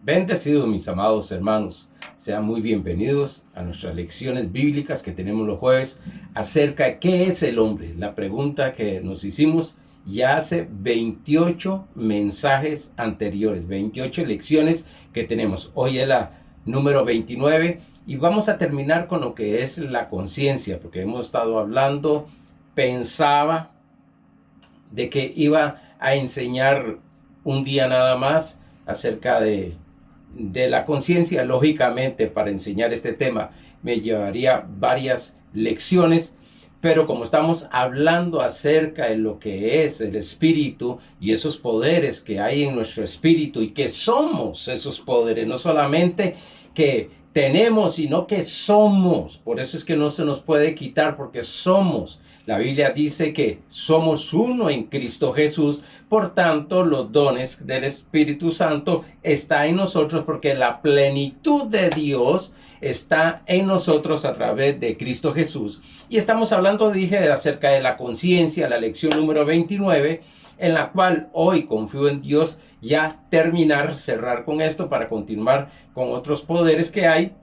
Bendecidos mis amados hermanos, sean muy bienvenidos a nuestras lecciones bíblicas que tenemos los jueves acerca de qué es el hombre. La pregunta que nos hicimos ya hace 28 mensajes anteriores, 28 lecciones que tenemos. Hoy es la número 29 y vamos a terminar con lo que es la conciencia, porque hemos estado hablando, pensaba de que iba a enseñar un día nada más acerca de la conciencia. Lógicamente, para enseñar este tema me llevaría varias lecciones, pero como estamos hablando acerca de lo que es el espíritu y esos poderes que hay en nuestro espíritu y que somos esos poderes, no solamente que tenemos, sino que somos. Por eso es que no se nos puede quitar, porque somos. La Biblia dice que somos uno en Cristo Jesús. Por tanto, los dones del Espíritu Santo están en nosotros, porque la plenitud de Dios está en nosotros a través de Cristo Jesús. Y estamos hablando, dije, acerca de la conciencia, la lección número 29, en la cual hoy confío en Dios ya cerrar con esto para continuar con otros poderes que hay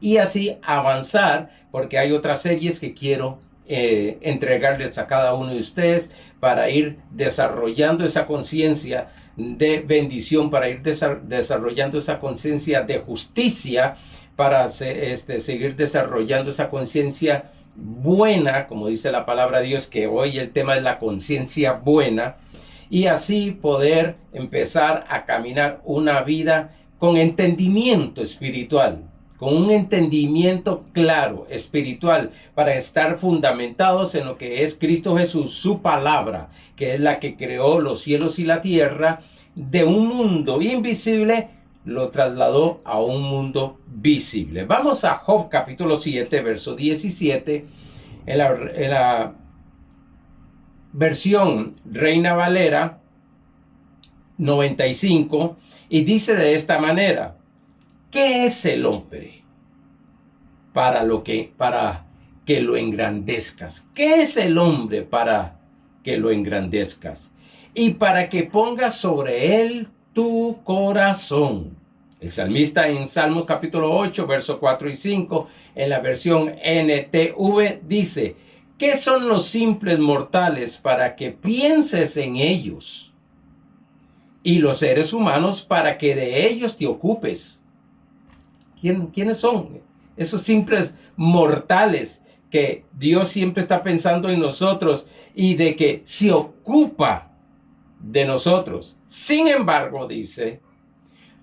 y así avanzar, porque hay otras series que quiero entregarles a cada uno de ustedes para ir desarrollando esa conciencia de bendición, para ir desarrollando esa conciencia de justicia, para seguir desarrollando esa conciencia buena, como dice la palabra de Dios, que hoy el tema es la conciencia buena, y así poder empezar a caminar una vida con entendimiento espiritual, con un entendimiento claro, espiritual, para estar fundamentados en lo que es Cristo Jesús, su palabra, que es la que creó los cielos y la tierra. De un mundo invisible lo trasladó a un mundo visible. Vamos a Job capítulo 7, verso 17, en la versión Reina Valera 95, y dice de esta manera: ¿qué es el hombre para que lo engrandezcas? ¿Qué es el hombre para que lo engrandezcas? Y para que pongas sobre él tu corazón. El salmista en Salmo capítulo 8, verso 4 y 5, en la versión NTV, dice: ¿qué son los simples mortales para que pienses en ellos? Y los seres humanos para que de ellos te ocupes. ¿Quiénes son esos simples mortales que Dios siempre está pensando en nosotros y de que se ocupa de nosotros? Sin embargo, dice,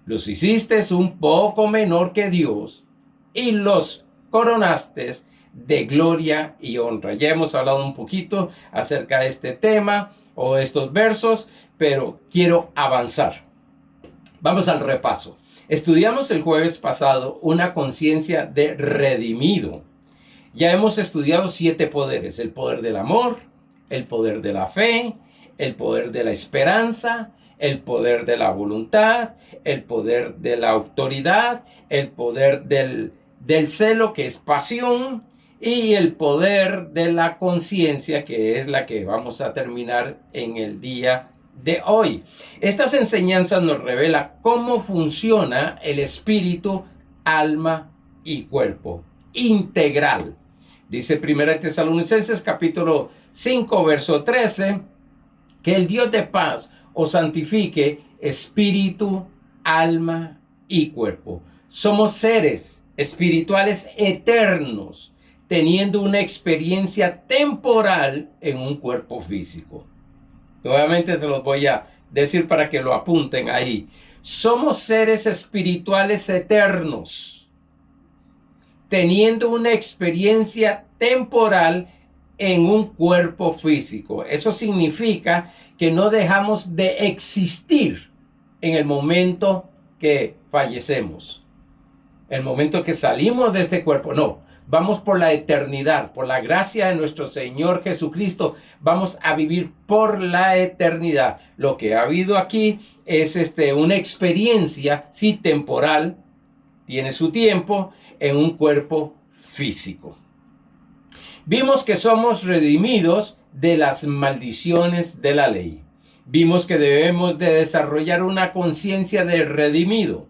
los hiciste un poco menor que Dios y los coronaste de gloria y honra. Ya hemos hablado un poquito acerca de este tema o estos versos, pero quiero avanzar. Vamos al repaso. Estudiamos el jueves pasado una conciencia de redimido. Ya hemos estudiado 7 poderes: el poder del amor, el poder de la fe, el poder de la esperanza, el poder de la voluntad, el poder de la autoridad, el poder del celo, que es pasión, y el poder de la conciencia, que es la que vamos a terminar en el día de hoy. Estas enseñanzas nos revelan cómo funciona el espíritu, alma y cuerpo integral. Dice 1 Tesalonicenses capítulo 5, verso 13, que el Dios de paz os santifique espíritu, alma y cuerpo. Somos seres espirituales eternos, teniendo una experiencia temporal en un cuerpo físico. Nuevamente se los voy a decir para que lo apunten ahí. Somos seres espirituales eternos, teniendo una experiencia temporal en un cuerpo físico. Eso significa que no dejamos de existir en el momento que fallecemos, el momento que salimos de este cuerpo. No, vamos por la eternidad, por la gracia de nuestro Señor Jesucristo, vamos a vivir por la eternidad. Lo que ha habido aquí es una experiencia, sí, temporal, tiene su tiempo, en un cuerpo físico. Vimos que somos redimidos de las maldiciones de la ley. Vimos que debemos de desarrollar una conciencia de redimido.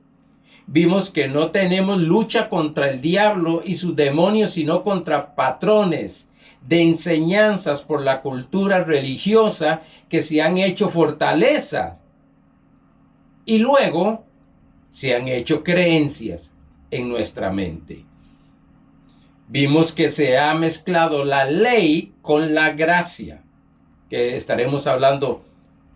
Vimos que no tenemos lucha contra el diablo y sus demonios, sino contra patrones de enseñanzas por la cultura religiosa que se han hecho fortaleza y luego se han hecho creencias en nuestra mente. Vimos que se ha mezclado la ley con la gracia, que estaremos hablando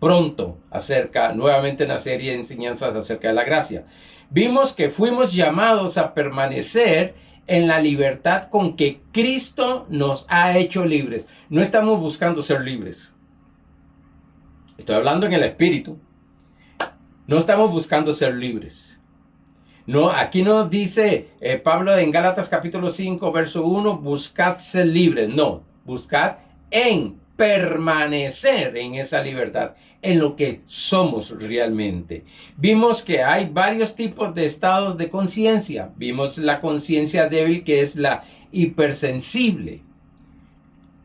pronto acerca, nuevamente en la serie de enseñanzas acerca de la gracia. Vimos que fuimos llamados a permanecer en la libertad con que Cristo nos ha hecho libres. No estamos buscando ser libres. Estoy hablando en el espíritu. No estamos buscando ser libres. No, aquí nos dice Pablo en Gálatas capítulo 5, verso 1, buscad ser libres. No, buscad en permanecer en esa libertad, en lo que somos realmente. Vimos que hay varios tipos de estados de conciencia. Vimos la conciencia débil, que es la hipersensible.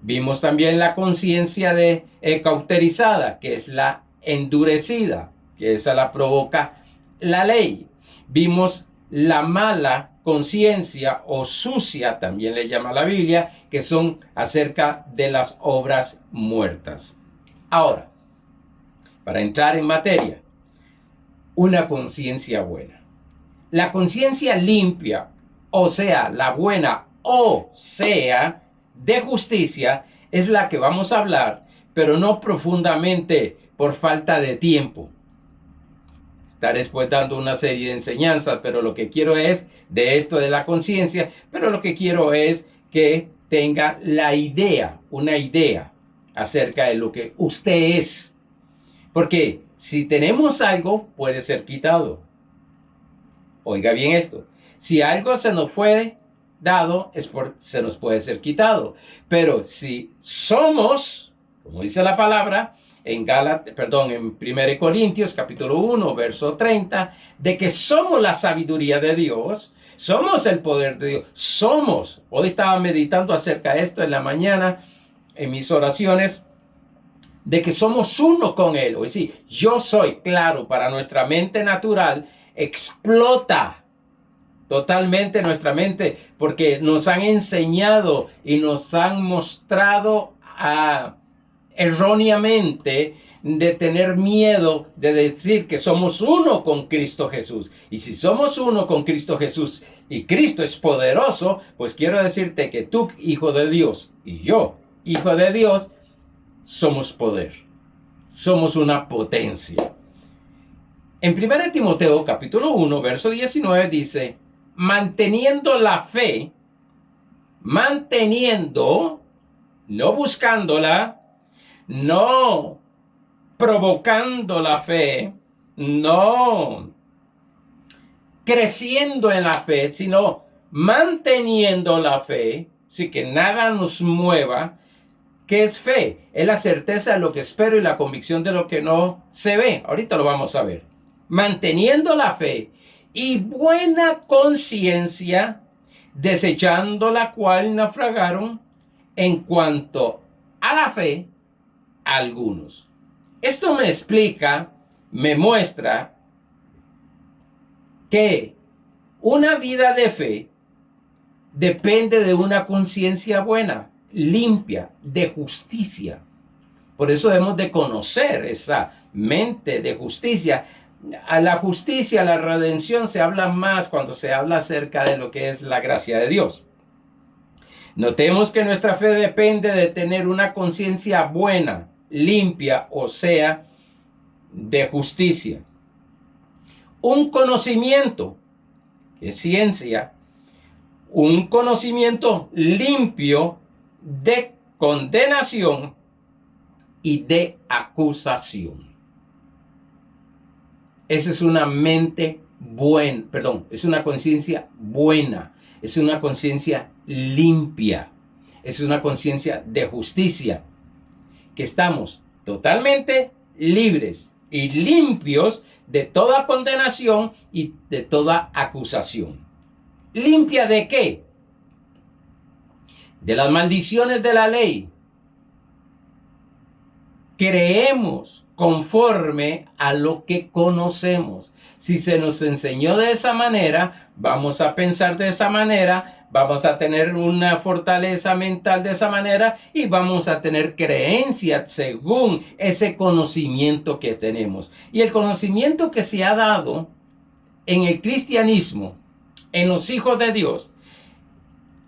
Vimos también la conciencia de cauterizada, que es la endurecida, que esa la provoca la ley. Vimos la mala conciencia o sucia, también le llama la Biblia, que son acerca de las obras muertas. Ahora, para entrar en materia, una conciencia buena. La conciencia limpia, o sea, la buena, o sea, de justicia, es la que vamos a hablar, pero no profundamente por falta de tiempo. Estaré después dando una serie de enseñanzas, pero lo que quiero es de esto de la conciencia, pero lo que quiero es que tenga la idea, una idea acerca de lo que usted es. Porque si tenemos algo, puede ser quitado. Oiga bien esto. Si algo se nos fue dado, se nos puede ser quitado. Pero si somos, como dice la palabra, en 1 Corintios capítulo 1, verso 30, de que somos la sabiduría de Dios, somos el poder de Dios, somos. Hoy estaba meditando acerca de esto en la mañana, en mis oraciones, de que somos uno con Él. Es decir, yo soy, claro, para nuestra mente natural, explota totalmente nuestra mente, porque nos han enseñado y nos han mostrado erróneamente de tener miedo de decir que somos uno con Cristo Jesús. Y si somos uno con Cristo Jesús y Cristo es poderoso, pues quiero decirte que tú, hijo de Dios, y yo, hijo de Dios, somos poder. Somos una potencia. En 1 Timoteo capítulo 1, verso 19 dice, manteniendo la fe, no buscándola, no provocando la fe, no creciendo en la fe, sino manteniendo la fe, así que nada nos mueva. ¿Qué es fe? Es la certeza de lo que espero y la convicción de lo que no se ve. Ahorita lo vamos a ver. Manteniendo la fe y buena conciencia, desechando la cual naufragaron en cuanto a la fe algunos. Esto me explica, me muestra que una vida de fe depende de una conciencia buena, limpia, de justicia. Por eso debemos de conocer esa mente de justicia. A la justicia, a la redención se habla más cuando se habla acerca de lo que es la gracia de Dios. Notemos que nuestra fe depende de tener una conciencia buena, limpia, o sea, de justicia. Un conocimiento, que es ciencia, un conocimiento limpio de condenación y de acusación. Esa es una mente buena, es una conciencia buena, es una conciencia limpia, es una conciencia de justicia, que estamos totalmente libres y limpios de toda condenación y de toda acusación. ¿Limpia de qué? De las maldiciones de la ley. Creemos, conforme a lo que conocemos. Si se nos enseñó de esa manera, vamos a pensar de esa manera, vamos a tener una fortaleza mental de esa manera y vamos a tener creencias según ese conocimiento que tenemos. Y el conocimiento que se ha dado en el cristianismo, en los hijos de Dios,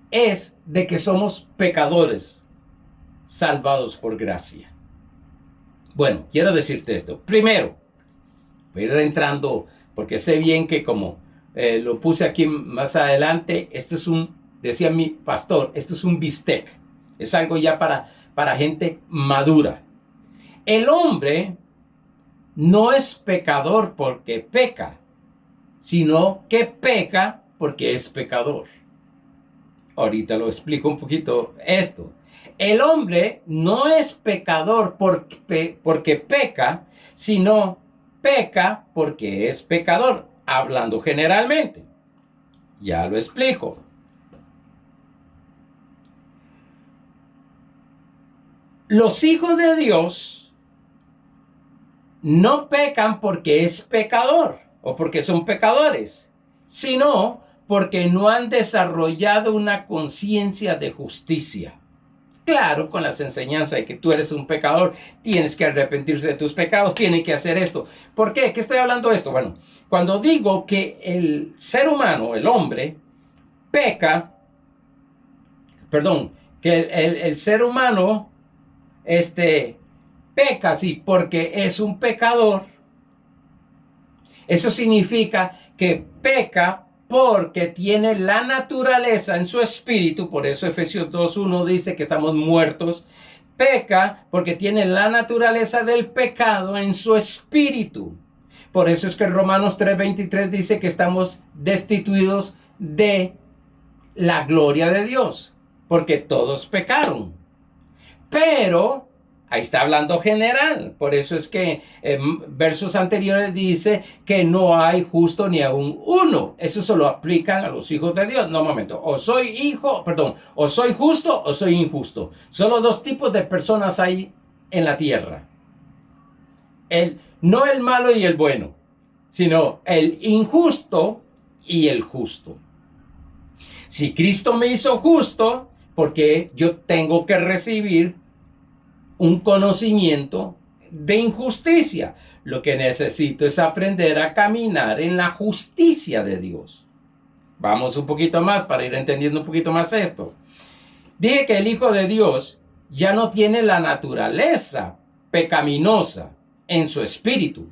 es de que somos pecadores salvados por gracia. Bueno, quiero decirte esto. Primero, voy a ir entrando, porque sé bien que como lo puse aquí más adelante, esto es decía mi pastor, esto es un bistec. Es algo ya para gente madura. El hombre no es pecador porque peca, sino que peca porque es pecador. Ahorita lo explico un poquito esto. El hombre no es pecador porque peca, sino peca porque es pecador, hablando generalmente. Ya lo explico. Los hijos de Dios no pecan porque es pecador o porque son pecadores, sino porque no han desarrollado una conciencia de justicia. Claro, con las enseñanzas de que tú eres un pecador, tienes que arrepentirse de tus pecados, tienes que hacer esto. ¿Por qué? ¿Qué estoy hablando de esto? Bueno, cuando digo que el ser humano, el hombre, peca, que el ser humano, peca, sí, porque es un pecador, eso significa que peca porque tiene la naturaleza en su espíritu, por eso Efesios 2:1 dice que estamos muertos. Peca porque tiene la naturaleza del pecado en su espíritu. Por eso es que Romanos 3:23 dice que estamos destituidos de la gloria de Dios, porque todos pecaron. Pero ahí está hablando general. Por eso es que versos anteriores dice que no hay justo ni aún uno. Eso se lo aplican a los hijos de Dios. No, un momento. O soy justo o soy injusto. Solo dos tipos de personas hay en la tierra. No el malo y el bueno, sino el injusto y el justo. Si Cristo me hizo justo, porque yo tengo que recibir un conocimiento de injusticia. Lo que necesito es aprender a caminar en la justicia de Dios. Vamos un poquito más para ir entendiendo un poquito más esto. Dije que el Hijo de Dios ya no tiene la naturaleza pecaminosa en su espíritu.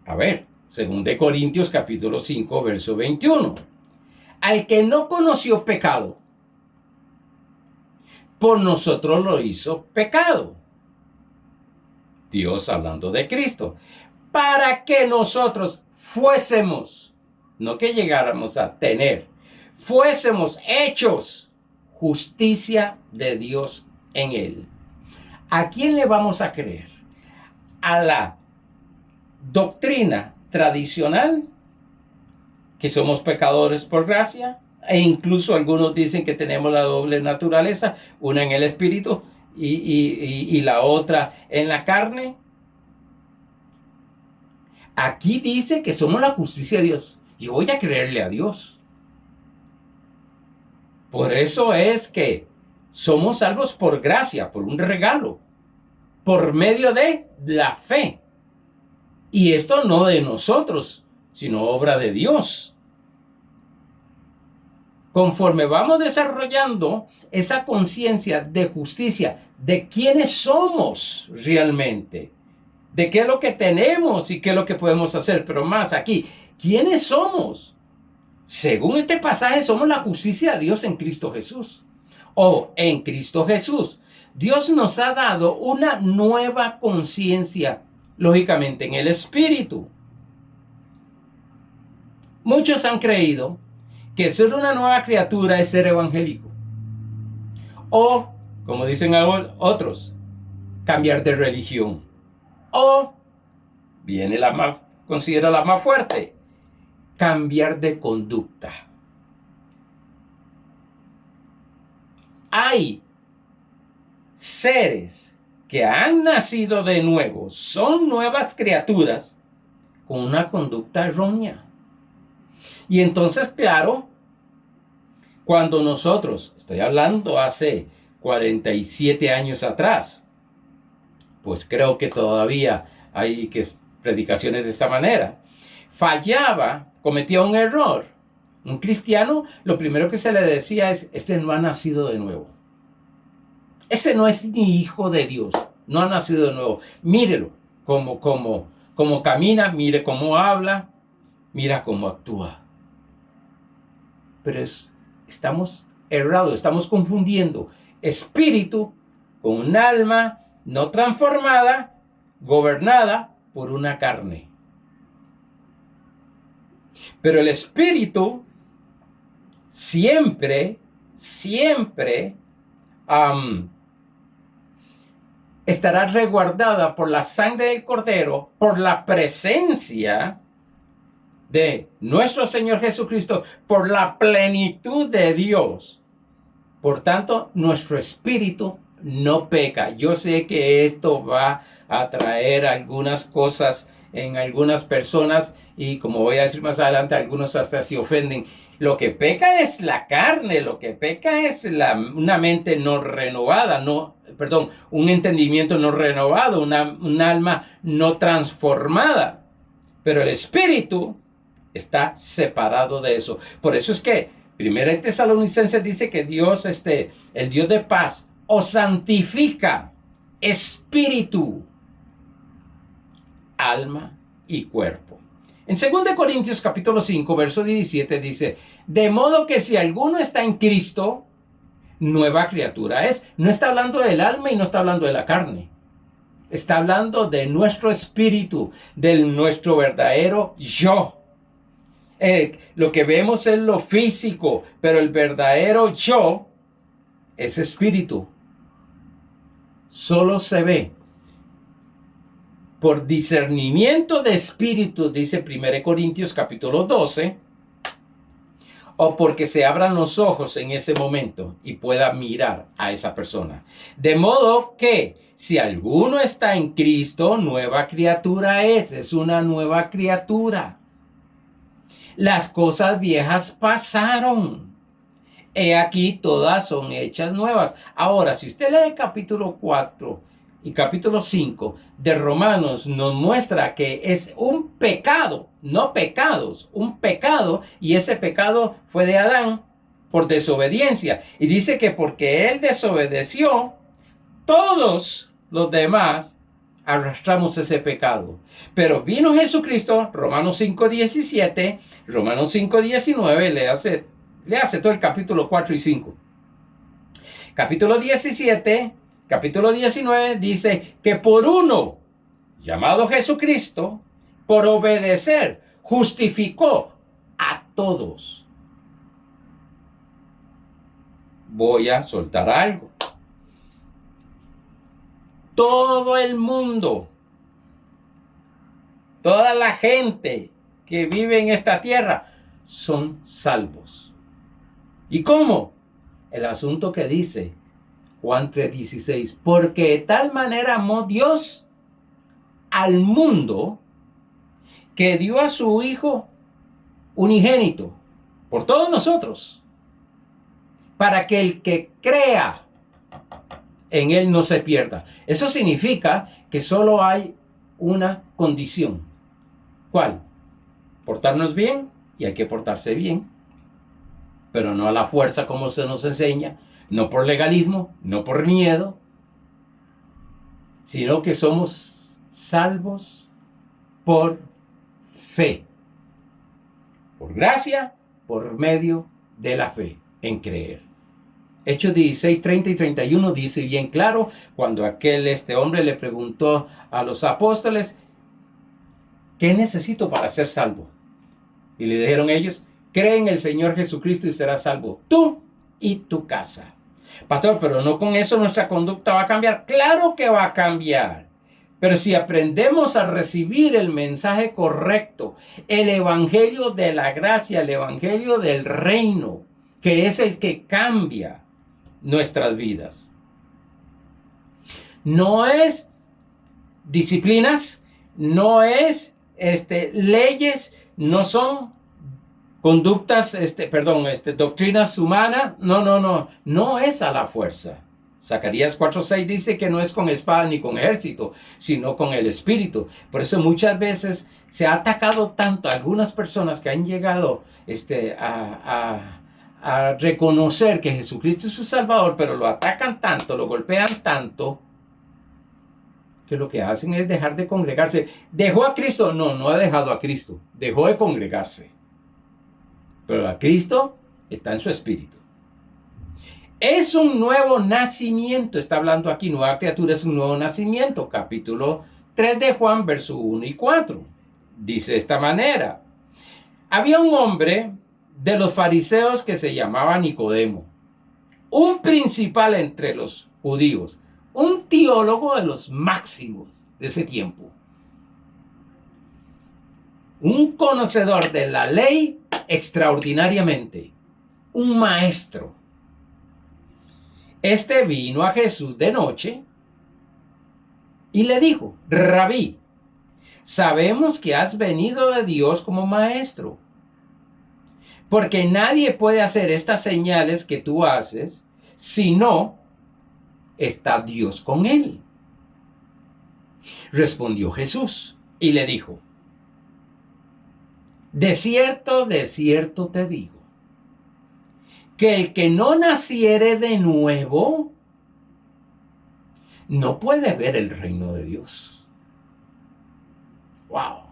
A ver, 2 Corintios capítulo 5, verso 21. Al que no conoció pecado, por nosotros lo hizo pecado. Dios hablando de Cristo. Para que nosotros fuésemos, no que llegáramos a tener, fuésemos hechos justicia de Dios en él. ¿A quién le vamos a creer? ¿A la doctrina tradicional, que somos pecadores por gracia? E incluso algunos dicen que tenemos la doble naturaleza, una en el espíritu y la otra en la carne. Aquí dice que somos la justicia de Dios. Yo voy a creerle a Dios. Por eso es que somos salvos por gracia, por un regalo, por medio de la fe. Y esto no de nosotros, sino obra de Dios. Conforme vamos desarrollando esa conciencia de justicia, de quiénes somos realmente, de qué es lo que tenemos y qué es lo que podemos hacer, pero más aquí, ¿quiénes somos? Según este pasaje, somos la justicia de Dios en Cristo Jesús. En Cristo Jesús. Dios nos ha dado una nueva conciencia, lógicamente, en el Espíritu. Muchos han creído que ser una nueva criatura es ser evangélico. O, como dicen otros, cambiar de religión. O, viene considera la más fuerte, cambiar de conducta. Hay seres que han nacido de nuevo son nuevas criaturas con una conducta errónea. Y entonces, claro, cuando nosotros, estoy hablando hace 47 años atrás, pues creo que todavía hay predicaciones de esta manera, fallaba, cometía un error, un cristiano, lo primero que se le decía es, este no ha nacido de nuevo. Ese no es ni hijo de Dios, no ha nacido de nuevo. Mírelo, como camina, mire cómo habla, mira cómo actúa. Pero estamos errados, estamos confundiendo espíritu con un alma no transformada, gobernada por una carne. Pero el espíritu siempre estará resguardada por la sangre del Cordero, por la presencia de nuestro Señor Jesucristo, por la plenitud de Dios. Por tanto, nuestro espíritu no peca. Yo sé que esto va a traer algunas cosas en algunas personas y, como voy a decir más adelante, algunos hasta se ofenden. Lo que peca es la carne, lo que peca es una mente no renovada, un entendimiento no renovado, un alma no transformada. Pero el espíritu está separado de eso. Por eso es que 1 Tesalonicenses dice que Dios, el Dios de paz, os santifica espíritu, alma y cuerpo. En 2 Corintios capítulo 5, verso 17 dice, de modo que si alguno está en Cristo, nueva criatura es. No está hablando del alma y no está hablando de la carne. Está hablando de nuestro espíritu, de nuestro verdadero yo. Lo que vemos es lo físico, pero el verdadero yo es espíritu. Solo se ve por discernimiento de espíritu, dice 1 Corintios capítulo 12, o porque se abran los ojos en ese momento y pueda mirar a esa persona. De modo que si alguno está en Cristo, nueva criatura es una nueva criatura. Las cosas viejas pasaron. He aquí todas son hechas nuevas. Ahora, si usted lee capítulo 4 y capítulo 5 de Romanos, nos muestra que es un pecado, no pecados, un pecado, y ese pecado fue de Adán por desobediencia. Y dice que porque él desobedeció, todos los demás arrastramos ese pecado. Pero vino Jesucristo, Romanos 5:17, Romanos 5:19, le hace todo el capítulo 4 y 5. Capítulo 17, capítulo 19 dice que por uno, llamado Jesucristo, por obedecer, justificó a todos. Voy a soltar algo. Todo el mundo, toda la gente que vive en esta tierra son salvos. ¿Y cómo? El asunto que dice Juan 3:16, porque de tal manera amó Dios al mundo que dio a su Hijo unigénito por todos nosotros, para que el que crea en él no se pierda. Eso significa que solo hay una condición. ¿Cuál? Portarnos bien, y hay que portarse bien, pero no a la fuerza como se nos enseña, no por legalismo, no por miedo, sino que somos salvos por fe, por gracia, por medio de la fe, en creer. Hechos 16, 30 y 31 dice bien claro, cuando este hombre le preguntó a los apóstoles, ¿qué necesito para ser salvo? Y le dijeron ellos, cree en el Señor Jesucristo y serás salvo, tú y tu casa. Pastor, pero no con eso nuestra conducta va a cambiar. Claro que va a cambiar. Pero si aprendemos a recibir el mensaje correcto, el evangelio de la gracia, el evangelio del reino, que es el que cambia nuestras vidas. No es disciplinas, no es leyes, no son conductas, doctrinas humanas. No es a la fuerza. Zacarías 4:6 dice que no es con espada ni con ejército, sino con el Espíritu. Por eso muchas veces se ha atacado tanto a algunas personas que han llegado a reconocer que Jesucristo es su Salvador, pero lo atacan tanto, lo golpean tanto, que lo que hacen es dejar de congregarse. ¿Dejó a Cristo? No, no ha dejado a Cristo. Dejó de congregarse. Pero a Cristo está en su espíritu. Es un nuevo nacimiento. Está hablando aquí, nueva criatura es un nuevo nacimiento. Capítulo 3 de Juan, verso 1 y 4. Dice de esta manera. Había un hombre de los fariseos que se llamaba Nicodemo, un principal entre los judíos, un teólogo de los máximos de ese tiempo, un conocedor de la ley extraordinariamente, un maestro. Este vino a Jesús de noche y le dijo: Rabí, sabemos que has venido de Dios como maestro, porque nadie puede hacer estas señales que tú haces si no está Dios con él. Respondió Jesús y le dijo: de cierto te digo, que el que no naciere de nuevo no puede ver el reino de Dios. ¡Wow!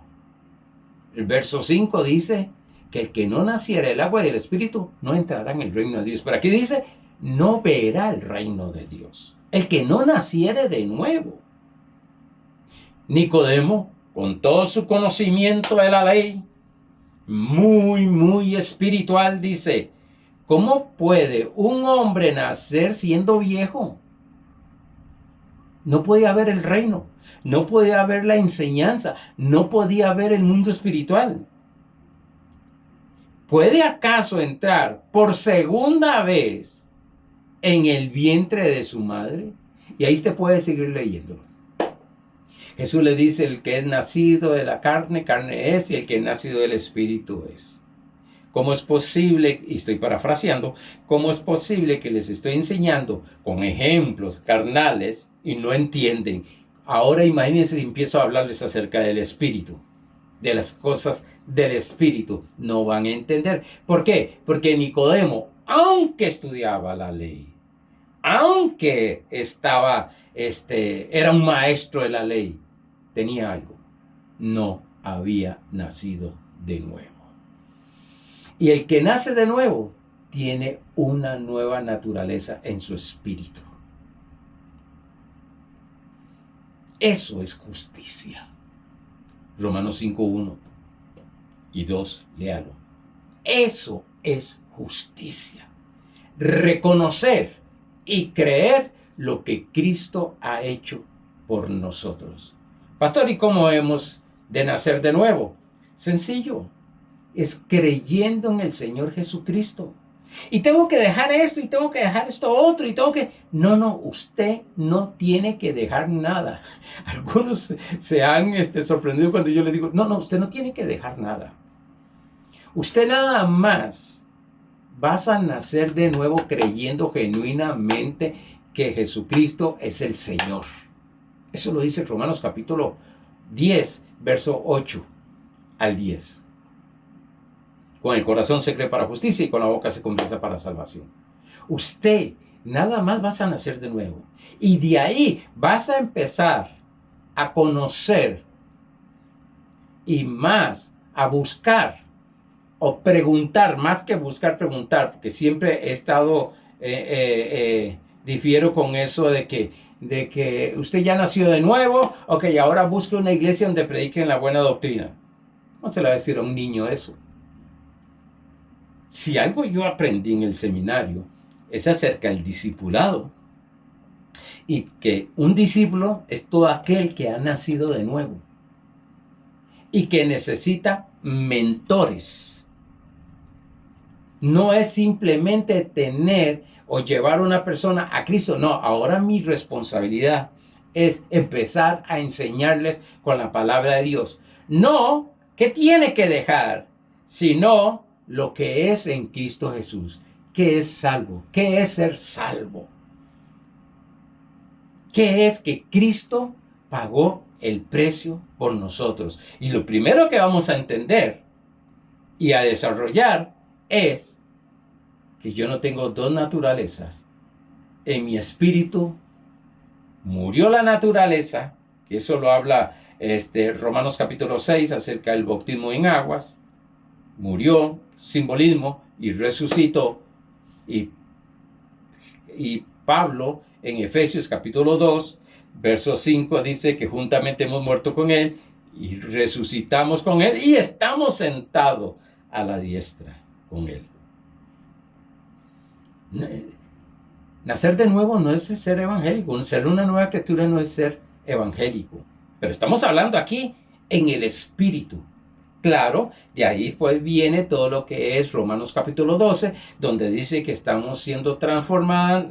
El verso 5 dice que el que no naciere del agua y del Espíritu no entrará en el reino de Dios. Pero aquí dice, no verá el reino de Dios. El que no naciere de nuevo. Nicodemo, con todo su conocimiento de la ley, muy espiritual, dice: ¿cómo puede un hombre nacer siendo viejo? No podía ver el reino, no podía ver la enseñanza, no podía ver el mundo espiritual. ¿Puede acaso entrar por segunda vez en el vientre de su madre? Y ahí usted puede seguir leyéndolo. Jesús le dice: el que es nacido de la carne, carne es, y el que es nacido del Espíritu es. ¿Cómo es posible, y estoy parafraseando, cómo es posible que les estoy enseñando con ejemplos carnales y no entienden? Ahora imagínense si empiezo a hablarles acerca del Espíritu, de las cosas del Espíritu. No van a entender. ¿Por qué? Porque Nicodemo, aunque estudiaba la ley, aunque era un maestro de la ley, tenía algo: no había nacido de nuevo. Y el que nace de nuevo tiene una nueva naturaleza en su espíritu. Eso es justicia. Romanos 5:1 y 2, léalo. Eso es justicia. Reconocer y creer lo que Cristo ha hecho por nosotros. Pastor, ¿y cómo hemos de nacer de nuevo? Sencillo. Es creyendo en el Señor Jesucristo. Y tengo que dejar esto, y tengo que dejar esto otro, y tengo que... No, usted no tiene que dejar nada. Algunos se han sorprendido cuando yo les digo, no, usted no tiene que dejar nada. Usted nada más vas a nacer de nuevo creyendo genuinamente que Jesucristo es el Señor. Eso lo dice Romanos capítulo 10, verso 8 al 10. Con el corazón se cree para justicia y con la boca se confiesa para salvación. Usted nada más vas a nacer de nuevo. Y de ahí vas a empezar a conocer y más a buscar o preguntar, más que buscar, preguntar, porque siempre he estado, difiero con eso de que usted ya nació de nuevo, ok, ahora busque una iglesia donde prediquen la buena doctrina. ¿Cómo se le va a decir a un niño eso? Si algo yo aprendí en el seminario es acerca del discipulado, y que un discípulo es todo aquel que ha nacido de nuevo y que necesita mentores. No es simplemente tener o llevar a una persona a Cristo. No, ahora mi responsabilidad es empezar a enseñarles con la palabra de Dios. No qué tiene que dejar, sino lo que es en Cristo Jesús. ¿Qué es salvo? ¿Qué es ser salvo? ¿Qué es que Cristo pagó el precio por nosotros? Y lo primero que vamos a entender y a desarrollar es que yo no tengo dos naturalezas. En mi espíritu murió la naturaleza, que eso lo habla Romanos capítulo 6 acerca del bautismo en aguas. Murió, simbolismo, y resucitó. Y Pablo en Efesios capítulo 2, verso 5 dice que juntamente hemos muerto con él y resucitamos con él y estamos sentados a la diestra con él. Nacer de nuevo no es ser evangélico, ser una nueva criatura no es ser evangélico, pero estamos hablando aquí en el espíritu. Claro, de ahí pues viene todo lo que es Romanos capítulo 12, donde dice que está siendo transformada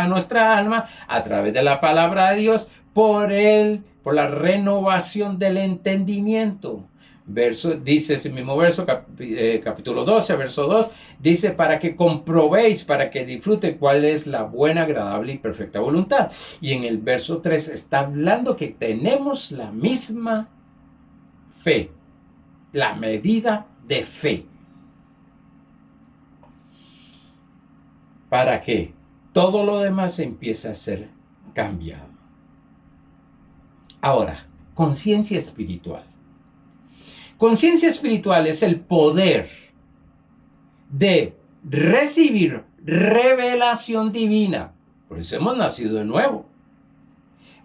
nuestra alma a través de la palabra de Dios por la renovación del entendimiento. Dice ese mismo verso, capítulo 12, verso 2, dice para que comprobéis, para que disfruten cuál es la buena, agradable y perfecta voluntad. Y en el verso 3 está hablando que tenemos la misma fe. La medida de fe. Para que todo lo demás empiece a ser cambiado. Ahora, conciencia espiritual. Conciencia espiritual es el poder de recibir revelación divina. Por eso hemos nacido de nuevo.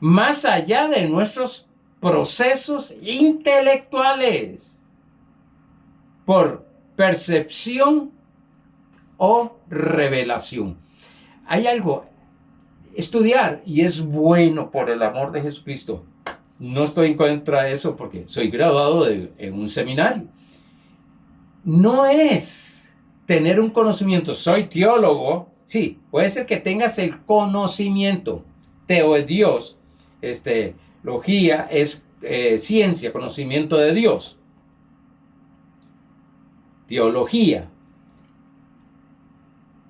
Más allá de nuestros procesos intelectuales. Por percepción o revelación. Hay algo, estudiar, y es bueno por el amor de Jesucristo. No estoy en contra de eso porque soy graduado en un seminario. No es tener un conocimiento, soy teólogo. Sí, puede ser que tengas el conocimiento. Teo es Dios, logía es ciencia, conocimiento de Dios. Teología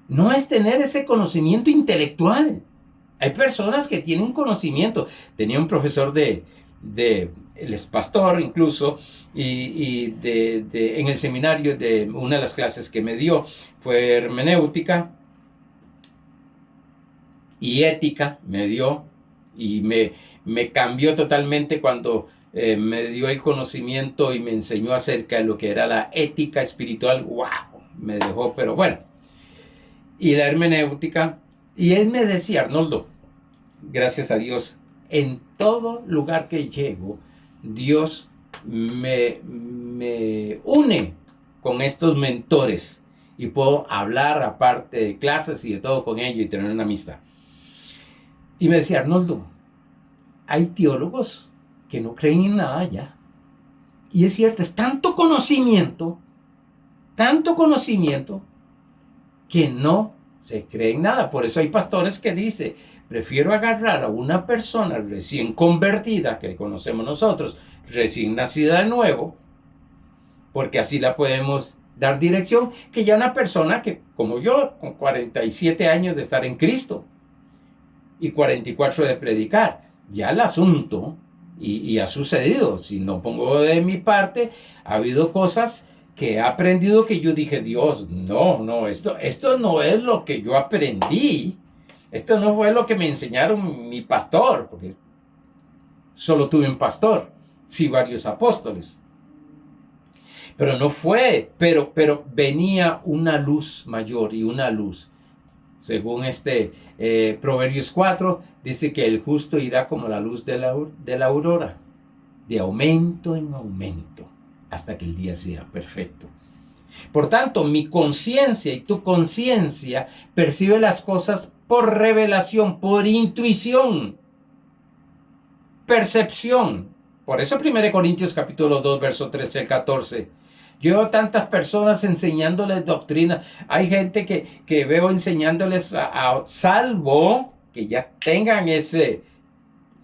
no es tener ese conocimiento intelectual. Hay personas que tienen conocimiento. Tenía un profesor él es pastor incluso, y en el seminario de una de las clases que me dio fue hermenéutica y ética, me dio, y me cambió totalmente cuando me dio el conocimiento y me enseñó acerca de lo que era la ética espiritual. ¡Wow! Me dejó, pero bueno. Y la hermenéutica. Y él me decía, Arnoldo, gracias a Dios, en todo lugar que llego, Dios me une con estos mentores. Y puedo hablar aparte de clases y de todo con ellos y tener una amistad. Y me decía, Arnoldo, hay teólogos que no creen en nada ya. Y es cierto, es tanto conocimiento, que no se cree en nada. Por eso hay pastores que dicen, prefiero agarrar a una persona recién convertida, que conocemos nosotros, recién nacida de nuevo, porque así la podemos dar dirección, que ya una persona que, como yo, con 47 años de estar en Cristo y 44 de predicar, ya el asunto, y ha sucedido, si no pongo de mi parte, ha habido cosas que he aprendido que yo dije, Dios, no, esto no es lo que yo aprendí, esto no fue lo que me enseñaron mi pastor, porque solo tuve un pastor, sí varios apóstoles, pero no fue, pero venía una luz mayor y una luz. Según Proverbios 4, dice que el justo irá como la luz de la aurora, de aumento en aumento, hasta que el día sea perfecto. Por tanto, mi conciencia y tu conciencia percibe las cosas por revelación, por intuición, percepción. Por eso 1 Corintios capítulo 2, verso 13 al 14. Yo veo tantas personas enseñándoles doctrina. Hay gente que veo enseñándoles salvo que ya tengan ese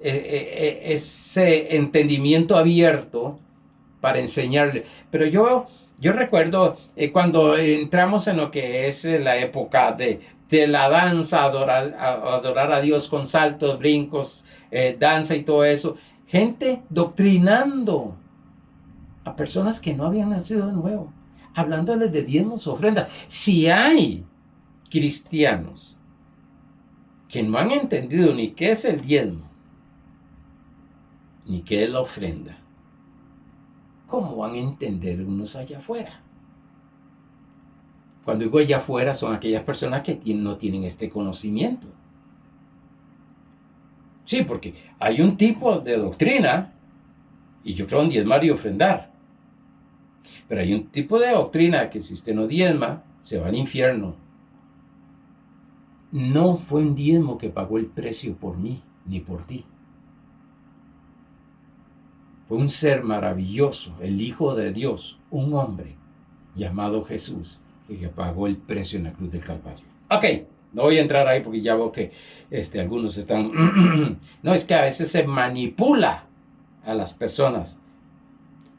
ese entendimiento abierto para enseñarle. Pero yo recuerdo cuando entramos en lo que es la época de la danza, adorar a Dios con saltos, brincos, danza y todo eso, gente doctrinando a personas que no habían nacido de nuevo, hablándoles de diezmos, ofrendas. Si hay cristianos que no han entendido ni qué es el diezmo, ni qué es la ofrenda, ¿cómo van a entender unos allá afuera? Cuando digo allá afuera, son aquellas personas que no tienen este conocimiento. Sí, porque hay un tipo de doctrina, y yo creo en diezmar y ofrendar, pero hay un tipo de doctrina que si usted no diezma, se va al infierno. No fue un diezmo que pagó el precio por mí, ni por ti. Fue un ser maravilloso, el Hijo de Dios, un hombre llamado Jesús, que pagó el precio en la cruz del Calvario. Ok, no voy a entrar ahí porque ya veo que algunos están... No, es que a veces se manipula a las personas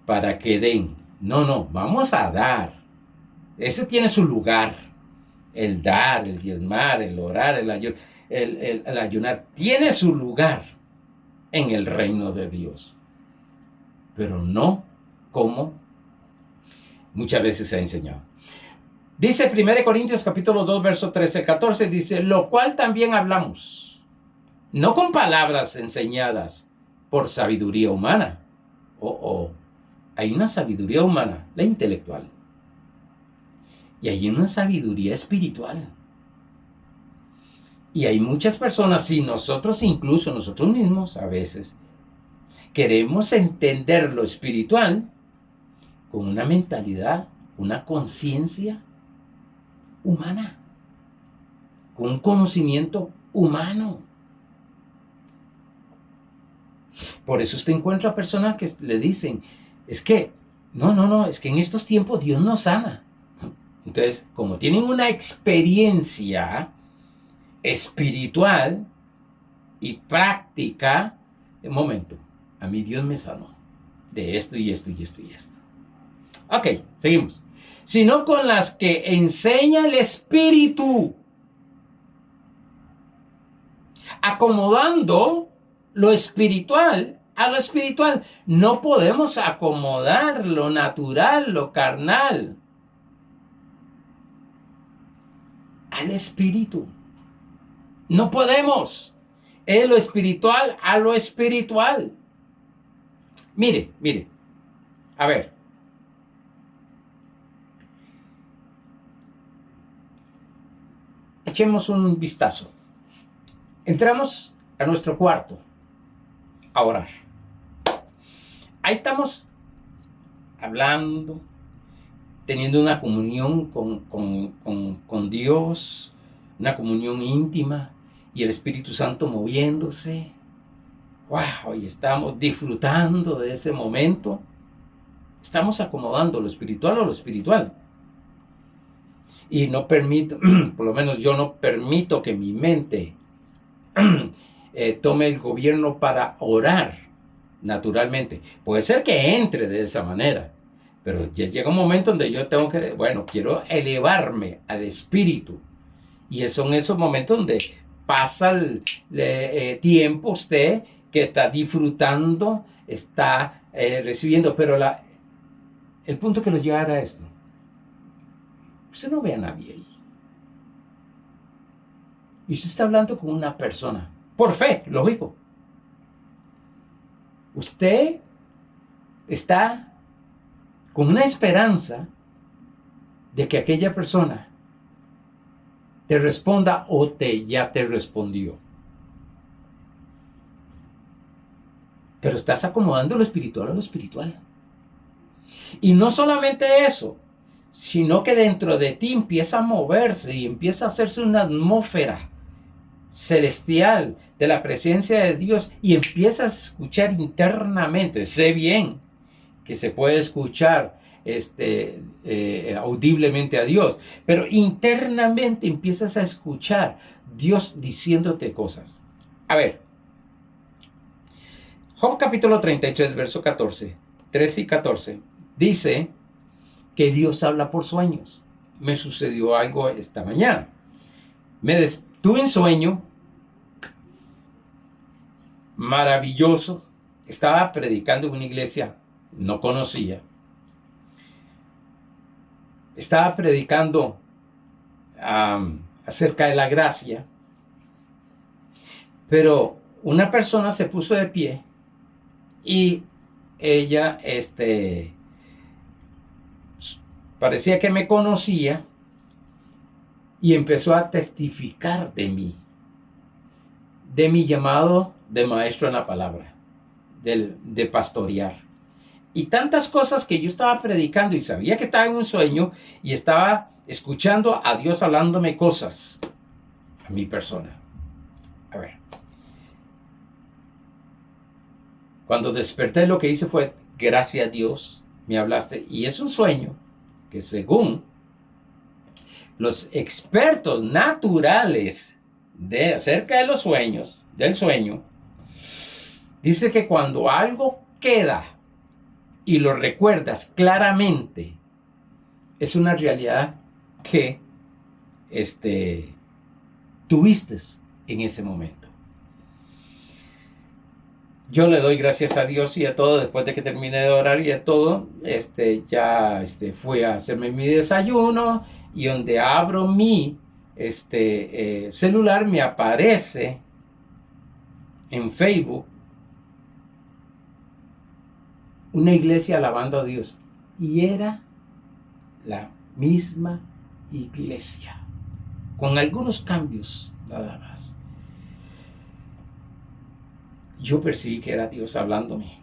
para que den. No, vamos a dar. Ese tiene su lugar. El dar, el diezmar, el orar, el ayunar, tiene su lugar en el reino de Dios. Pero no como muchas veces se ha enseñado. Dice 1 Corintios capítulo 2, verso 13-14, dice, lo cual también hablamos, no con palabras enseñadas por sabiduría humana. Hay una sabiduría humana, la intelectual. Y hay una sabiduría espiritual. Y hay muchas personas, y nosotros incluso, nosotros mismos a veces, queremos entender lo espiritual con una mentalidad, una conciencia humana, con un conocimiento humano. Por eso usted encuentra personas que le dicen, es que, no, es que en estos tiempos Dios nos sana. Entonces, como tienen una experiencia espiritual y práctica, un momento, a mí Dios me sanó de esto y esto y esto y esto. Ok, seguimos. Sino con las que enseña el Espíritu, acomodando lo espiritual a lo espiritual. No podemos acomodar lo natural, lo carnal, al espíritu. No podemos. Es lo espiritual a lo espiritual. Mire. A ver. Echemos un vistazo. Entramos a nuestro cuarto a orar. Ahí estamos hablando, teniendo una comunión con Dios, una comunión íntima y el Espíritu Santo moviéndose. ¡Wow! Y estamos disfrutando de ese momento. Estamos acomodando lo espiritual a lo espiritual. Y no permito, por lo menos yo no permito que mi mente tome el gobierno para orar naturalmente. Puede ser que entre de esa manera, pero ya llega un momento donde yo tengo que, quiero elevarme al espíritu. Y son esos momentos donde pasa el tiempo usted que está disfrutando, está recibiendo, pero el punto que lo llevará a esto, usted no ve a nadie ahí. Y usted está hablando con una persona, por fe, lógico. Usted está con una esperanza de que aquella persona te responda o ya te respondió. Pero estás acomodando lo espiritual a lo espiritual. Y no solamente eso, sino que dentro de ti empieza a moverse y empieza a hacerse una atmósfera celestial de la presencia de Dios y empiezas a escuchar internamente. Sé bien que se puede escuchar audiblemente a Dios, pero internamente empiezas a escuchar Dios diciéndote cosas. A ver, Job capítulo 33, verso 14, 13 y 14, dice que Dios habla por sueños. Me sucedió algo esta mañana. Tuve un sueño maravilloso. Estaba predicando en una iglesia, no conocía. Estaba predicando acerca de la gracia, pero una persona se puso de pie y ella parecía que me conocía y empezó a testificar de mi llamado de maestro en la palabra, de pastorear. Y tantas cosas que yo estaba predicando y sabía que estaba en un sueño y estaba escuchando a Dios hablándome cosas a mi persona. A ver. Cuando desperté, lo que hice fue, gracias a Dios, me hablaste. Y es un sueño que, según los expertos naturales acerca de los sueños, del sueño, dice que cuando algo queda y lo recuerdas claramente, es una realidad que tuviste en ese momento. Yo le doy gracias a Dios y a todo, después de que terminé de orar y a todo, ya fui a hacerme mi desayuno y donde abro mi celular me aparece en Facebook una iglesia alabando a Dios y era la misma iglesia con algunos cambios nada más. Yo percibí que era Dios hablándome.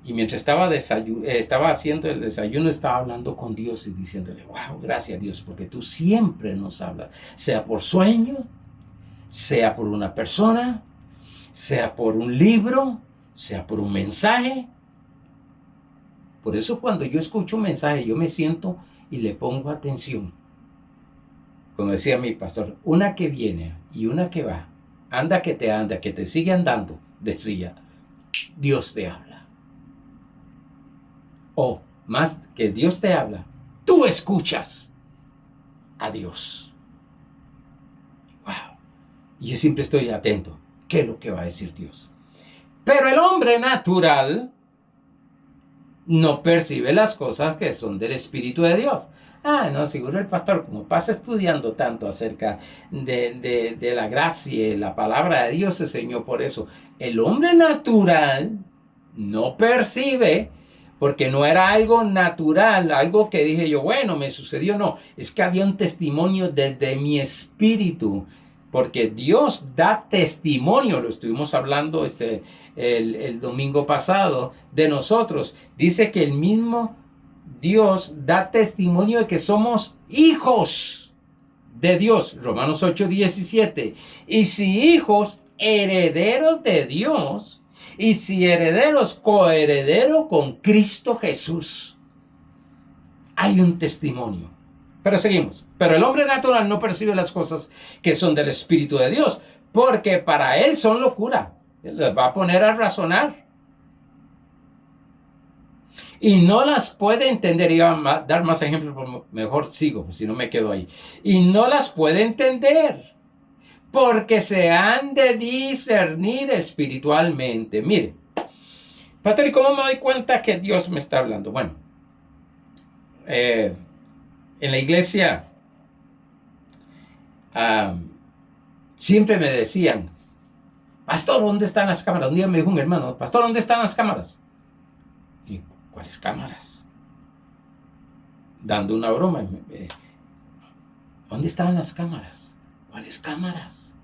Y mientras estaba haciendo el desayuno, estaba hablando con Dios y diciéndole, wow, gracias Dios, porque tú siempre nos hablas, sea por sueño, sea por una persona, sea por un libro, sea por un mensaje. Por eso cuando yo escucho un mensaje, yo me siento y le pongo atención. Como decía mi pastor, una que viene y una que va. Anda, que te sigue andando, decía, Dios te habla. O más que Dios te habla, tú escuchas a Dios. Wow. Y yo siempre estoy atento. ¿Qué es lo que va a decir Dios? Pero el hombre natural no percibe las cosas que son del Espíritu de Dios. No, seguro el pastor, como pasa estudiando tanto acerca de la gracia y la palabra de Dios, se enseñó por eso. El hombre natural no percibe, porque no era algo natural, algo que dije yo, bueno, me sucedió, no. Es que había un testimonio desde mi espíritu, porque Dios da testimonio, lo estuvimos hablando el domingo pasado, de nosotros. Dice que el mismo Dios da testimonio de que somos hijos de Dios. Romanos 8:17. Y si hijos, herederos de Dios, y si herederos, coherederos con Cristo Jesús. Hay un testimonio. Pero seguimos. Pero el hombre natural no percibe las cosas que son del Espíritu de Dios, porque para él son locura. Les va a poner a razonar. Y no las puede entender. Iba a dar más ejemplos, pero mejor sigo, si no me quedo ahí. Y no las puede entender, porque se han de discernir espiritualmente. Mire, pastor, ¿y cómo me doy cuenta que Dios me está hablando? Bueno, en la iglesia siempre me decían, pastor, ¿dónde están las cámaras? Un día me dijo un hermano, pastor, ¿dónde están las cámaras? Y, ¿cuáles cámaras? Dando una broma. ¿Dónde estaban las cámaras? ¿Cuáles cámaras?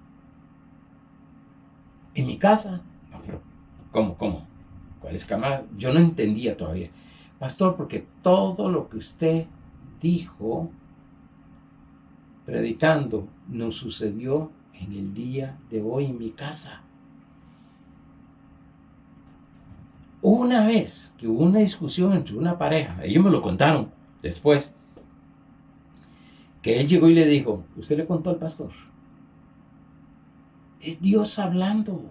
¿En mi casa? No, pero ¿cómo? ¿Cuáles cámaras? Yo no entendía todavía. Pastor, porque todo lo que usted dijo predicando nos sucedió en el día de hoy en mi casa. Una vez que hubo una discusión entre una pareja, ellos me lo contaron después, que él llegó y le dijo, ¿usted le contó al pastor? Es Dios hablando.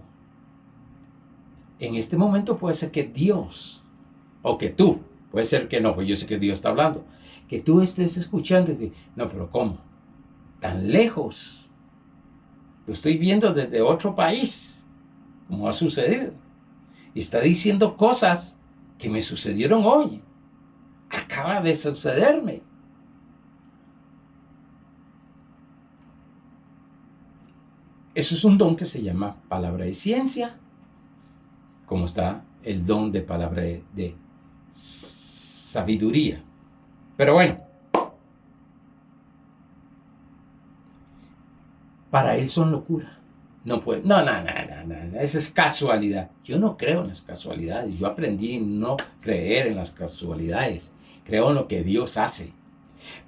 en este momento puede ser que Dios, o que tú, puede ser que no, pues yo sé que Dios está hablando, que tú estés escuchando y que, no, pero ¿cómo? Tan lejos. Lo estoy viendo desde otro país, como ha sucedido. Y está diciendo cosas que me sucedieron hoy. Acaba de sucederme. Eso es un don que se llama palabra de ciencia, como está el don de palabra de sabiduría. Pero bueno, para él son locura. No puede. No. Esa es casualidad. Yo no creo en las casualidades. Yo aprendí a no creer en las casualidades. Creo en lo que Dios hace.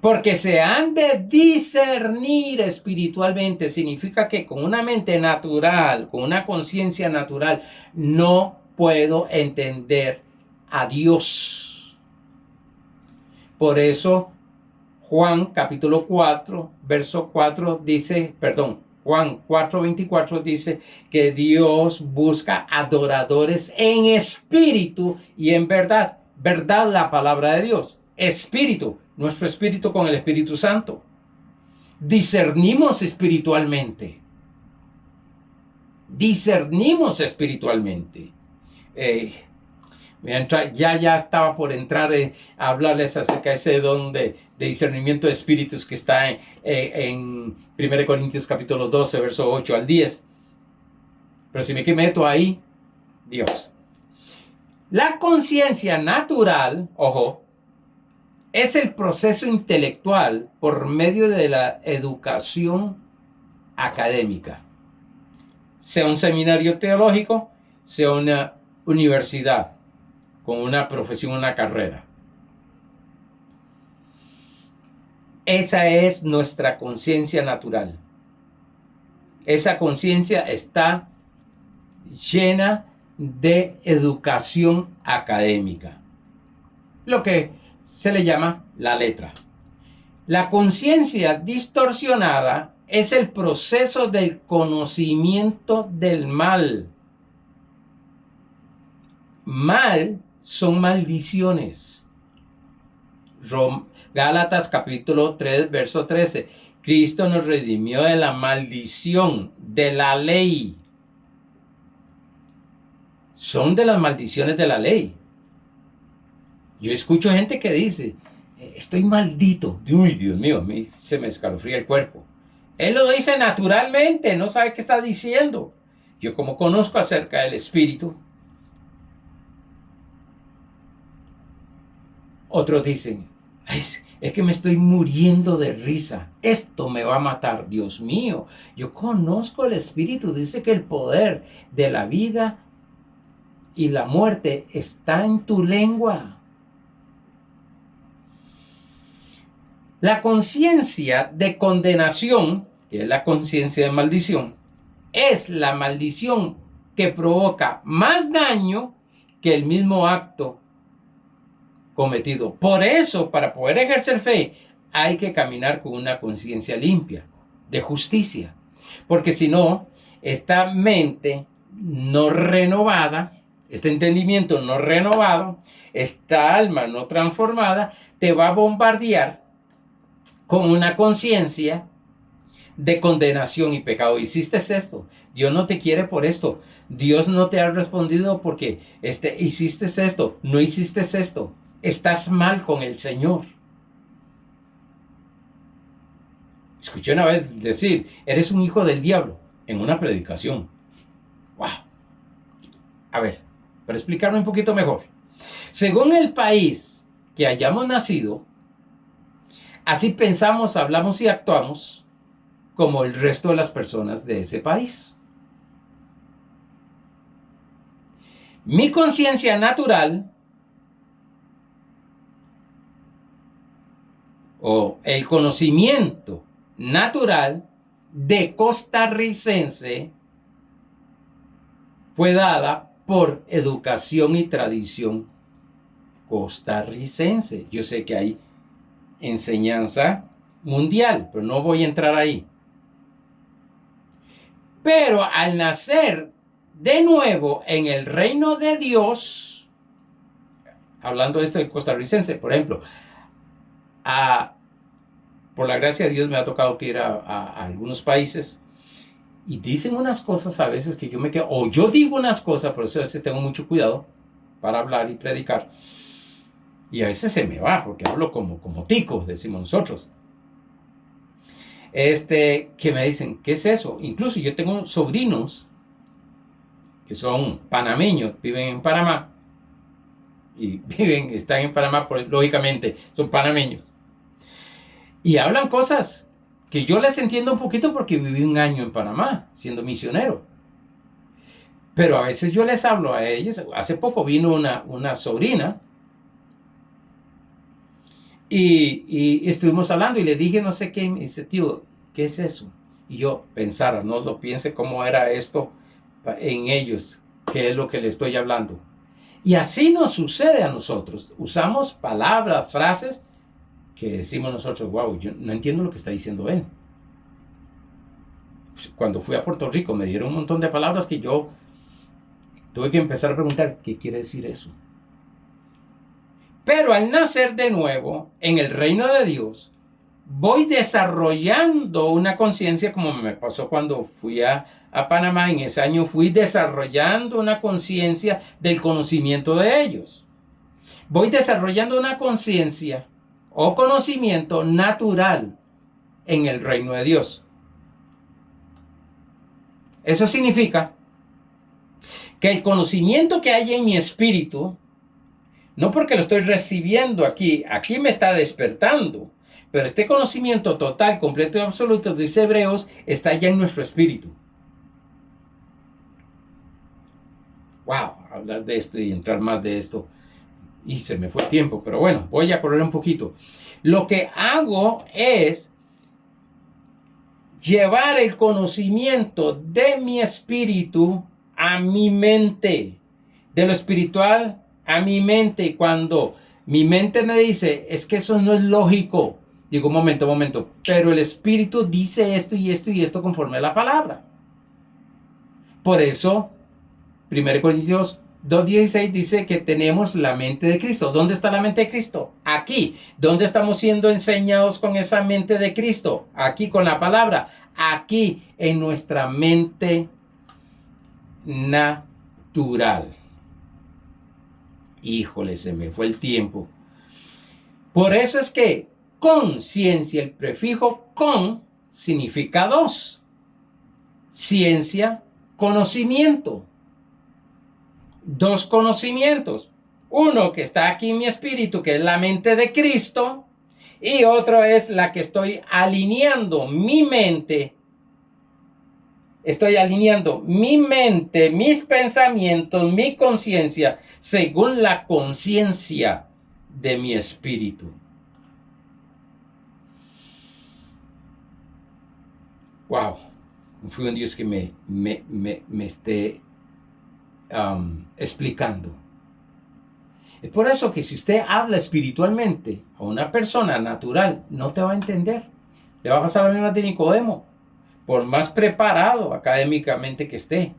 Porque se han de discernir espiritualmente. Significa que con una mente natural, con una conciencia natural, no puedo entender a Dios. Por eso Juan capítulo 4, verso 4 dice, Juan 4:24 dice que Dios busca adoradores en espíritu y en verdad. Verdad, la palabra de Dios. Espíritu, nuestro espíritu con el Espíritu Santo. Discernimos espiritualmente. Discernimos espiritualmente. Ya estaba por entrar a hablarles acerca de ese don de discernimiento de espíritus que está en 1 Corintios capítulo 12, verso 8 al 10. Pero si me meto ahí, Dios. La conciencia natural, ojo, es el proceso intelectual por medio de la educación académica. Sea un seminario teológico, sea una universidad con una profesión, una carrera. Esa es nuestra conciencia natural. Esa conciencia está llena de educación académica, lo que se le llama la letra. La conciencia distorsionada es el proceso del conocimiento del mal. Mal son maldiciones. Gálatas capítulo 3, verso 13. Cristo nos redimió de la maldición de la ley. Son de las maldiciones de la ley. Yo escucho gente que dice, estoy maldito. Uy, Dios mío, a mí se me escalofría el cuerpo. Él lo dice naturalmente, no sabe qué está diciendo. Yo como conozco acerca del Espíritu, otros dicen, es que me estoy muriendo de risa. Esto me va a matar. Dios mío, yo conozco el Espíritu. Dice que el poder de la vida y la muerte está en tu lengua. La conciencia de condenación, que es la conciencia de maldición, es la maldición que provoca más daño que el mismo acto cometido. Por eso, para poder ejercer fe, hay que caminar con una conciencia limpia, de justicia. Porque si no, esta mente no renovada, este entendimiento no renovado, esta alma no transformada, te va a bombardear con una conciencia de condenación y pecado. Hiciste esto, Dios no te quiere por esto, Dios no te ha respondido porque hiciste esto, no hiciste esto. Estás mal con el Señor. Escuché una vez decir, eres un hijo del diablo, en una predicación. ¡Wow! A ver, para explicarme un poquito mejor. Según el país que hayamos nacido, así pensamos, hablamos y actuamos como el resto de las personas de ese país. Mi conciencia natural o el conocimiento natural de costarricense fue dada por educación y tradición costarricense. Yo sé que hay enseñanza mundial, pero no voy a entrar ahí. Pero al nacer de nuevo en el reino de Dios, hablando de esto de costarricense, por ejemplo, por la gracia de Dios me ha tocado que ir a algunos países y dicen unas cosas a veces que yo me quedo, o yo digo unas cosas, por eso a veces tengo mucho cuidado para hablar y predicar, y a veces se me va, porque hablo como tico, decimos nosotros. Que me dicen, ¿qué es eso? Incluso yo tengo sobrinos que son panameños, viven en Panamá, y están en Panamá, lógicamente, son panameños. Y hablan cosas que yo les entiendo un poquito porque viví un año en Panamá, siendo misionero. Pero a veces yo les hablo a ellos. Hace poco vino una sobrina y estuvimos hablando y le dije no sé qué. Y me dice, tío, ¿qué es eso? Y yo pensara, no lo piense cómo era esto en ellos, qué es lo que le estoy hablando. Y así nos sucede a nosotros. Usamos palabras, frases que decimos nosotros, wow, yo no entiendo lo que está diciendo él. Cuando fui a Puerto Rico me dieron un montón de palabras que yo tuve que empezar a preguntar, ¿qué quiere decir eso? Pero al nacer de nuevo en el reino de Dios, voy desarrollando una conciencia, como me pasó cuando fui a Panamá. En ese año fui desarrollando una conciencia del conocimiento de ellos. Voy desarrollando una conciencia o conocimiento natural en el reino de Dios. Eso significa que el conocimiento que hay en mi espíritu, no porque lo estoy recibiendo aquí me está despertando, pero este conocimiento total, completo y absoluto, dice Hebreos, está ya en nuestro espíritu. Wow, hablar de esto y entrar más de esto, y se me fue el tiempo, pero bueno, voy a correr un poquito. Lo que hago es llevar el conocimiento de mi espíritu a mi mente, de lo espiritual a mi mente. Y cuando mi mente me dice, es que eso no es lógico, digo, momento, pero el espíritu dice esto y esto y esto conforme a la palabra. Por eso, 1 Corintios 2:16 dice que tenemos la mente de Cristo. ¿Dónde está la mente de Cristo? Aquí. ¿Dónde estamos siendo enseñados con esa mente de Cristo? Aquí, con la palabra. Aquí, en nuestra mente natural. Híjole, se me fue el tiempo. Por eso es que conciencia, el prefijo con significa dos. Ciencia, conocimiento. Dos conocimientos. Uno que está aquí en mi espíritu, que es la mente de Cristo, y otro es la que estoy alineando mi mente. Estoy alineando mi mente, mis pensamientos, mi conciencia, según la conciencia de mi espíritu. Wow, fue un Dios que me esté explicando. Es por eso que si usted habla espiritualmente a una persona natural, no te va a entender. Le va a pasar lo mismo de Nicodemo, por más preparado académicamente que esté.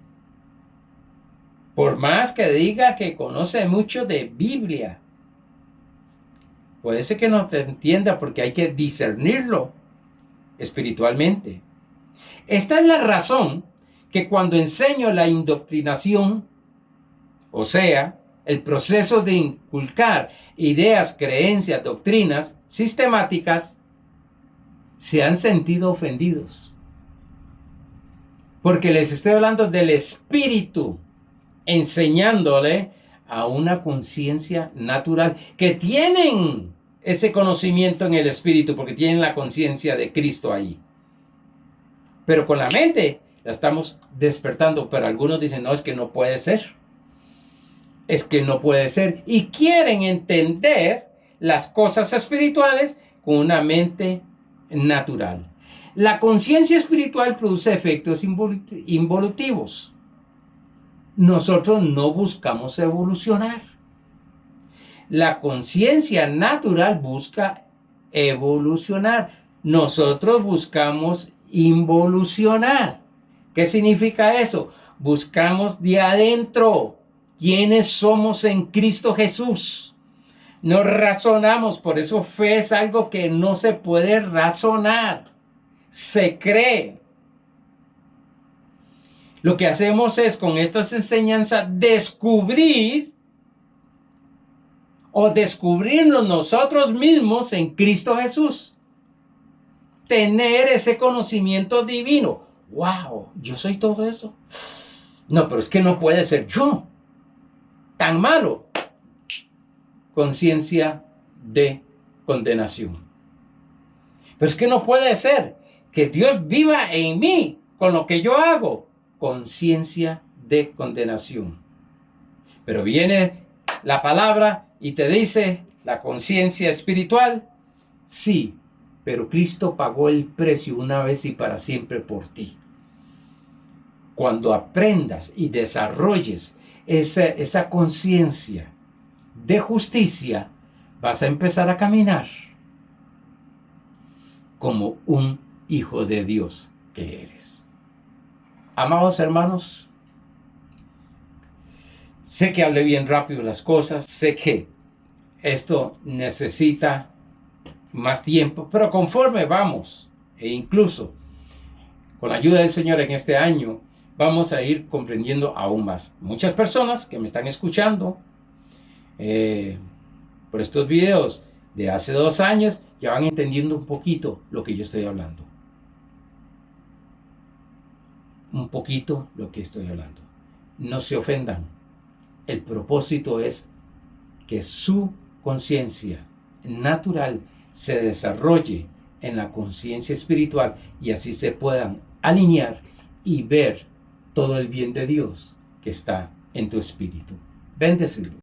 Por más que diga que conoce mucho de Biblia, puede ser que no te entienda porque hay que discernirlo espiritualmente. Esta es la razón que cuando enseño la indoctrinación, o sea, el proceso de inculcar ideas, creencias, doctrinas sistemáticas, se han sentido ofendidos. Porque les estoy hablando del espíritu, enseñándole a una conciencia natural, que tienen ese conocimiento en el espíritu, porque tienen la conciencia de Cristo ahí. Pero con la mente la estamos despertando, pero algunos dicen, no, es que no puede ser. Es que no puede ser. Y quieren entender las cosas espirituales con una mente natural. La conciencia espiritual produce efectos involutivos. Nosotros no buscamos evolucionar. La conciencia natural busca evolucionar. Nosotros buscamos involucionar. ¿Qué significa eso? buscamos de adentro quiénes somos en Cristo Jesús. No razonamos, por eso fe es algo que no se puede razonar, se cree. Lo que hacemos es con estas enseñanzas descubrirnos nosotros mismos en Cristo Jesús. Tener ese conocimiento divino. ¡Wow! ¿Yo soy todo eso? No, pero es que no puede ser yo tan malo. Conciencia de condenación. Pero es que no puede ser que Dios viva en mí con lo que yo hago. Conciencia de condenación. Pero viene la palabra y te dice, la conciencia espiritual, sí, pero Cristo pagó el precio una vez y para siempre por ti. Cuando aprendas y desarrolles esa conciencia de justicia, vas a empezar a caminar como un hijo de Dios que eres. Amados hermanos, sé que hablé bien rápido las cosas, sé que esto necesita más tiempo, pero conforme vamos, e incluso con la ayuda del Señor en este año, vamos a ir comprendiendo aún más. Muchas personas que me están escuchando por estos videos de hace 2 años ya van entendiendo un poquito lo que yo estoy hablando. Un poquito lo que estoy hablando. No se ofendan. El propósito es que su conciencia natural se desarrolle en la conciencia espiritual y así se puedan alinear y ver todo el bien de Dios que está en tu espíritu. Bendecido.